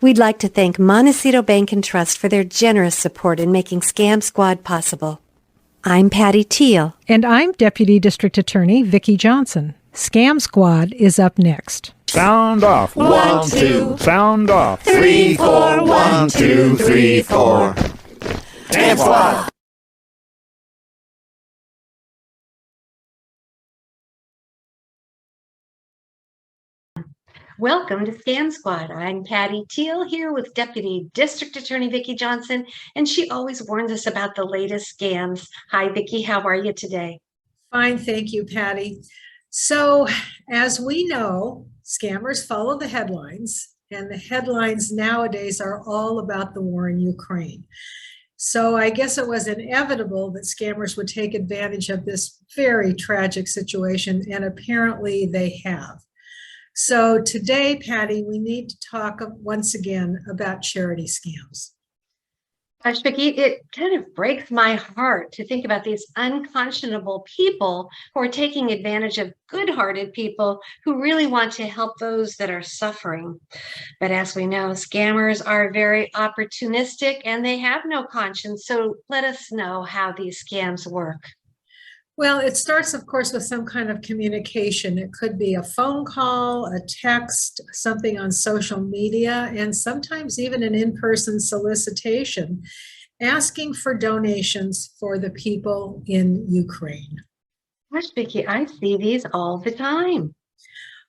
We'd like to thank Montecito Bank and Trust for their generous support in making Scam Squad possible. I'm Patty Teal. And I'm Deputy District Attorney Vicky Johnson. Scam Squad is up next. Sound off. 1, 2. Sound off. 3, 4. 1, 2, 3, 4. Scam Squad. Welcome to Scam Squad. I'm Patty Teal here with Deputy District Attorney Vicky Johnson, and she always warns us about the latest scams. Hi, Vicky. How are you today? Fine, thank you, Patty. So, as we know, scammers follow the headlines, and the headlines nowadays are all about the war in Ukraine. So I guess it was inevitable that scammers would take advantage of this very tragic situation, and apparently they have. So today, Patty, we need to talk once again about charity scams. Gosh, Vicky, it kind of breaks my heart to think about these unconscionable people who are taking advantage of good-hearted people who really want to help those that are suffering. But as we know, scammers are very opportunistic and they have no conscience. So let us know how these scams work. Well, it starts, of course, with some kind of communication. It could be a phone call, a text, something on social media, and sometimes even an in-person solicitation asking for donations for the people in Ukraine. Gosh, Vicky, I see these all the time.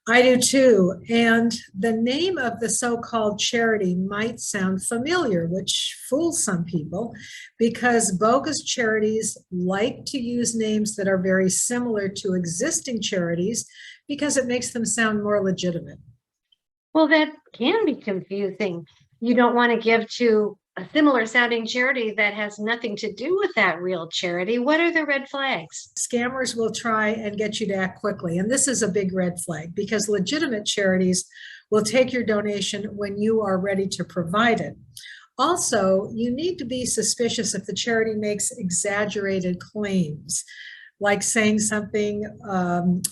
I do too. And the name of the so-called charity might sound familiar, which fools some people because bogus charities like to use names that are very similar to existing charities because it makes them sound more legitimate. Well, that can be confusing. You don't want to give to a similar sounding charity that has nothing to do with that real charity. What are the red flags? Scammers will try and get you to act quickly. And this is a big red flag because legitimate charities will take your donation when you are ready to provide it. Also, you need to be suspicious if the charity makes exaggerated claims, like saying something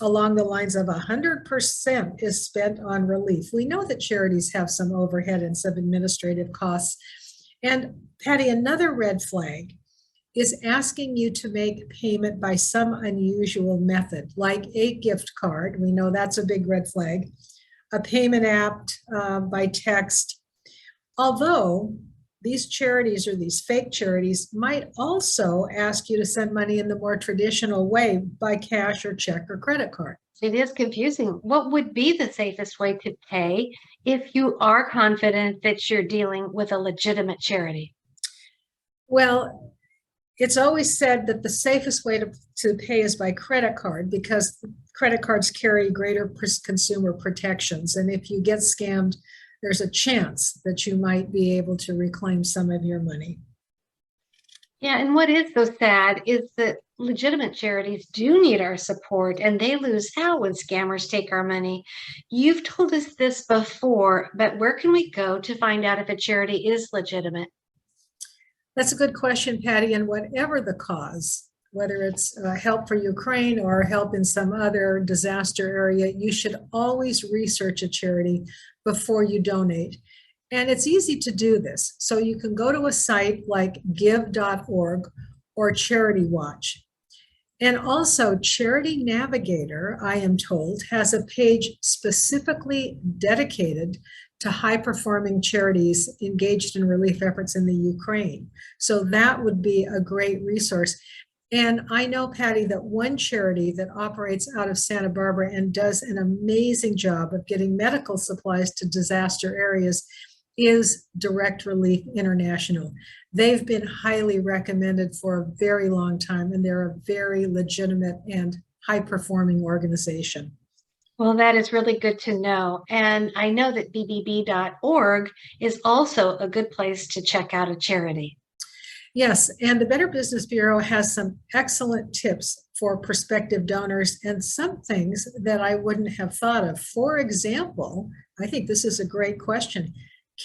along the lines of 100% is spent on relief. We know that charities have some overhead and some administrative costs. And Patty, another red flag is asking you to make payment by some unusual method, like a gift card. We know that's a big red flag. A payment app by text. Although these charities or these fake charities might also ask you to send money in the more traditional way by cash or check or credit card. It is confusing. What would be the safest way to pay if you are confident that you're dealing with a legitimate charity? Well, it's always said that the safest way to pay is by credit card because credit cards carry greater consumer protections. And if you get scammed, there's a chance that you might be able to reclaim some of your money. Yeah, and what is so sad is that legitimate charities do need our support and they lose out when scammers take our money. You've told us this before, but where can we go to find out if a charity is legitimate? That's a good question, Patty, and whatever the cause, whether it's help for Ukraine or help in some other disaster area, you should always research a charity before you donate. And it's easy to do this. So you can go to a site like give.org or Charity Watch. And also Charity Navigator, I am told, has a page specifically dedicated to high-performing charities engaged in relief efforts in the Ukraine. So that would be a great resource. And I know, Patty, that one charity that operates out of Santa Barbara and does an amazing job of getting medical supplies to disaster areas is Direct Relief International. They've been highly recommended for a very long time, and they're a very legitimate and high-performing organization. Well, that is really good to know. And I know that bbb.org is also a good place to check out a charity. Yes, and the Better Business Bureau has some excellent tips for prospective donors and some things that I wouldn't have thought of. For example, I think this is a great question.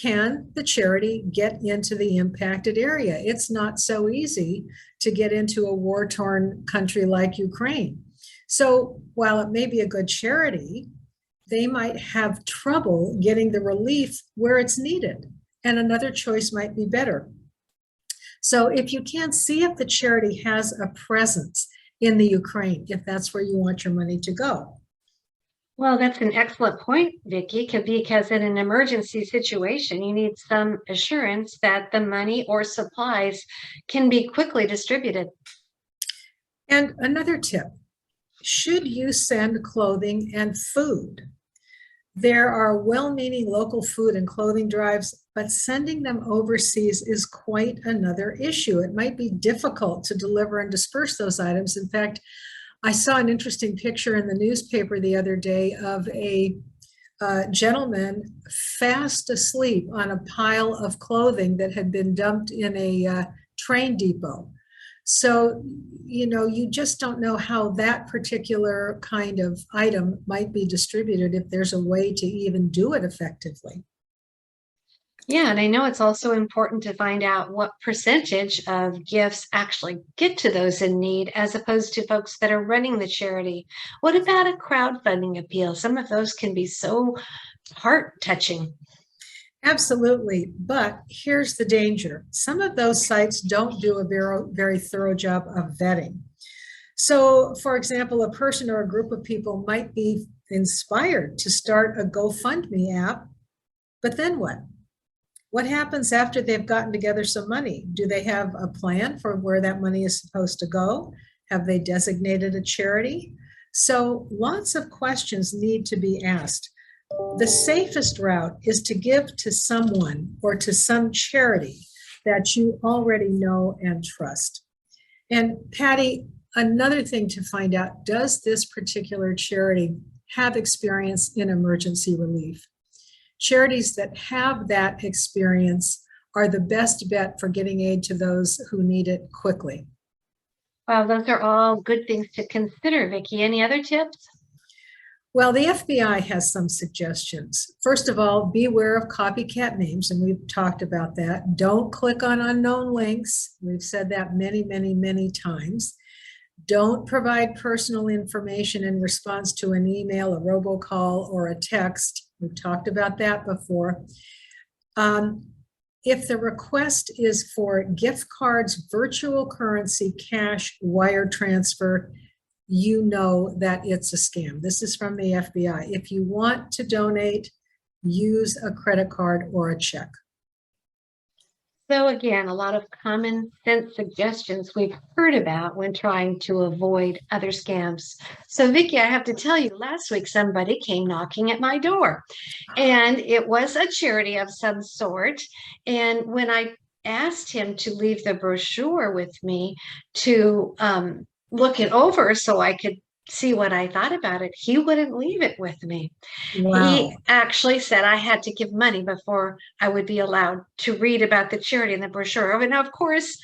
Can the charity get into the impacted area? It's not so easy to get into a war-torn country like Ukraine. So while it may be a good charity, they might have trouble getting the relief where it's needed, and another choice might be better. So if you can, see if the charity has a presence in the Ukraine, if that's where you want your money to go. Well, that's an excellent point, Vicky, because in an emergency situation, you need some assurance that the money or supplies can be quickly distributed. And another tip, should you send clothing and food? There are well-meaning local food and clothing drives, but sending them overseas is quite another issue. It might be difficult to deliver and disperse those items. In fact, I saw an interesting picture in the newspaper the other day of a gentleman fast asleep on a pile of clothing that had been dumped in a train depot. So, you just don't know how that particular kind of item might be distributed if there's a way to even do it effectively. Yeah, and I know it's also important to find out what percentage of gifts actually get to those in need, as opposed to folks that are running the charity. What about a crowdfunding appeal? Some of those can be so heart-touching. Absolutely, but here's the danger. Some of those sites don't do a very thorough job of vetting. So, for example, a person or a group of people might be inspired to start a GoFundMe app, but then what? What happens after they've gotten together some money? Do they have a plan for where that money is supposed to go? Have they designated a charity? So lots of questions need to be asked. The safest route is to give to someone or to some charity that you already know and trust. And Patty, another thing to find out, does this particular charity have experience in emergency relief? Charities that have that experience are the best bet for getting aid to those who need it quickly. Well, those are all good things to consider, Vicky. Any other tips? Well, the FBI has some suggestions. First of all, beware of copycat names, and we've talked about that. Don't click on unknown links. We've said that many, many, many times. Don't provide personal information in response to an email, a robocall, or a text. We've talked about that before. If the request is for gift cards, virtual currency, cash, wire transfer, you know that it's a scam. This is from the FBI. If you want to donate, use a credit card or a check. So again, a lot of common sense suggestions we've heard about when trying to avoid other scams. So Vicky, I have to tell you, last week somebody came knocking at my door, and it was a charity of some sort. And when I asked him to leave the brochure with me to look it over so I could see what I thought about it, he wouldn't leave it with me. Wow. He actually said I had to give money before I would be allowed to read about the charity in the brochure. And of course,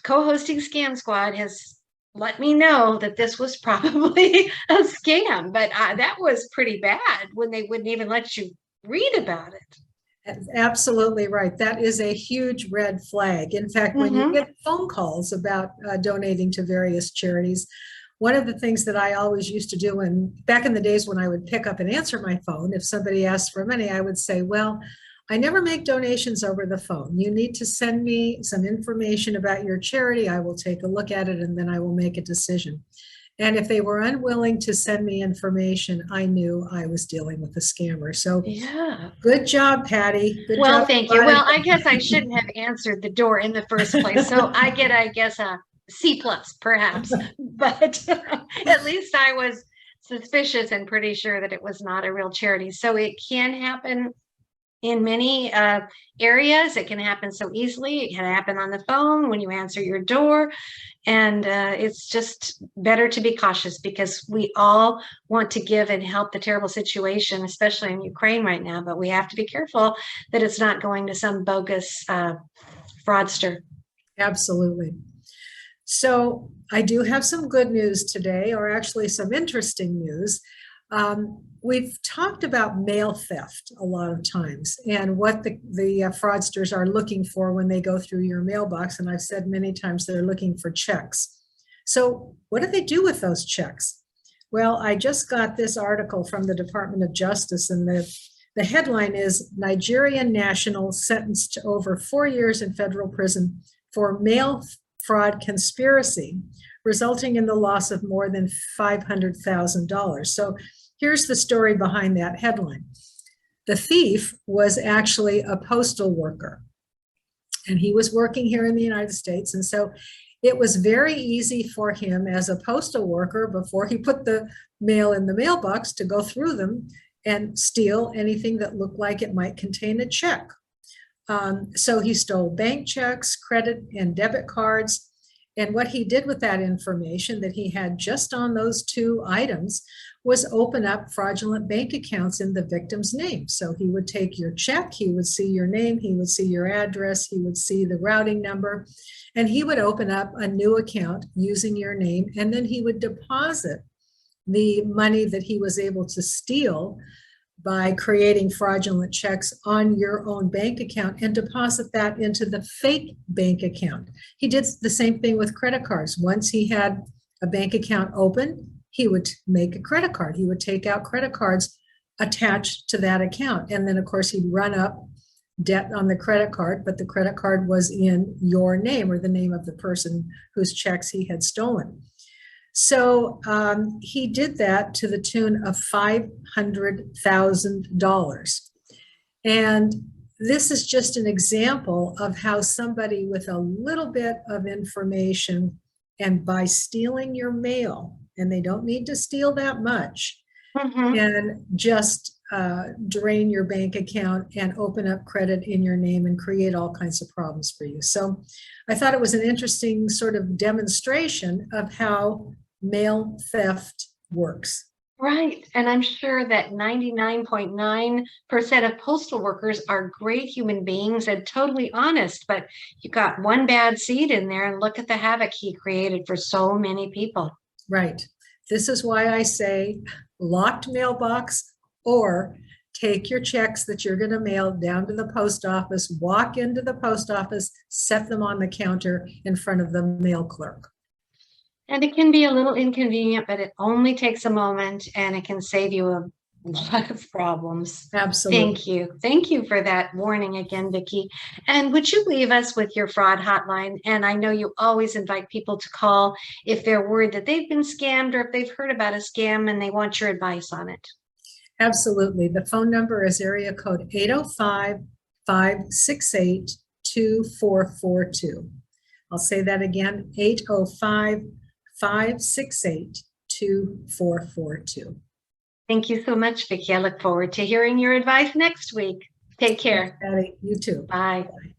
co-hosting Scam Squad has let me know that this was probably a scam, but that was pretty bad when they wouldn't even let you read about it. Absolutely right. That is a huge red flag. In fact, when you get phone calls about donating to various charities, one of the things that I always used to do, and back in the days when I would pick up and answer my phone, if somebody asked for money, I would say, well, I never make donations over the phone. You need to send me some information about your charity. I will take a look at it and then I will make a decision. And if they were unwilling to send me information, I knew I was dealing with a scammer. So yeah, good job, Patty. Good well, job, thank you. Well, I guess I shouldn't have answered the door in the first place. So I guess, a C+, perhaps, but at least I was suspicious and pretty sure that it was not a real charity. So it can happen in many areas. It can happen so easily. It can happen on the phone when you answer your door. And it's just better to be cautious because we all want to give and help the terrible situation, especially in Ukraine right now. But we have to be careful that it's not going to some bogus fraudster. Absolutely. So I do have some good news today, or actually some interesting news. We've talked about mail theft a lot of times and what the fraudsters are looking for when they go through your mailbox. And I've said many times they're looking for checks. So what do they do with those checks? Well, I just got this article from the Department of Justice, and the headline is Nigerian national sentenced to over 4 years in federal prison for mail fraud conspiracy, resulting in the loss of more than $500,000. So here's the story behind that headline. The thief was actually a postal worker, and he was working here in the United States. And so it was very easy for him as a postal worker, before he put the mail in the mailbox, to go through them and steal anything that looked like it might contain a check. So he stole bank checks, credit and debit cards. And what he did with that information that he had just on those two items was open up fraudulent bank accounts in the victim's name. So he would take your check, he would see your name, he would see your address, he would see the routing number, and he would open up a new account using your name, and then he would deposit the money that he was able to steal by creating fraudulent checks on your own bank account and deposit that into the fake bank account. He did the same thing with credit cards. Once he had a bank account open, he would make a credit card. He would take out credit cards attached to that account. And then, of course, he'd run up debt on the credit card, but the credit card was in your name or the name of the person whose checks he had stolen. So he did that to the tune of $500,000. And this is just an example of how somebody with a little bit of information, and by stealing your mail, and they don't need to steal that much, and just drain your bank account and open up credit in your name and create all kinds of problems for you. So I thought it was an interesting sort of demonstration of how mail theft works. Right. And I'm sure that 99.9% of postal workers are great human beings and totally honest, but you got one bad seed in there, and look at the havoc he created for so many people. Right. This is why I say locked mailbox, or take your checks that you're going to mail down to the post office, walk into the post office, set them on the counter in front of the mail clerk. And it can be a little inconvenient, but it only takes a moment, and it can save you a lot of problems. Absolutely. Thank you. Thank you for that warning again, Vicky. And would you leave us with your fraud hotline? And I know you always invite people to call if they're worried that they've been scammed, or if they've heard about a scam and they want your advice on it. Absolutely. The phone number is area code 805-568-2442. I'll say that again, 805-568-2442. Thank you so much, Vicky. I look forward to hearing your advice next week. Take care. Patty, you too. Bye. Bye.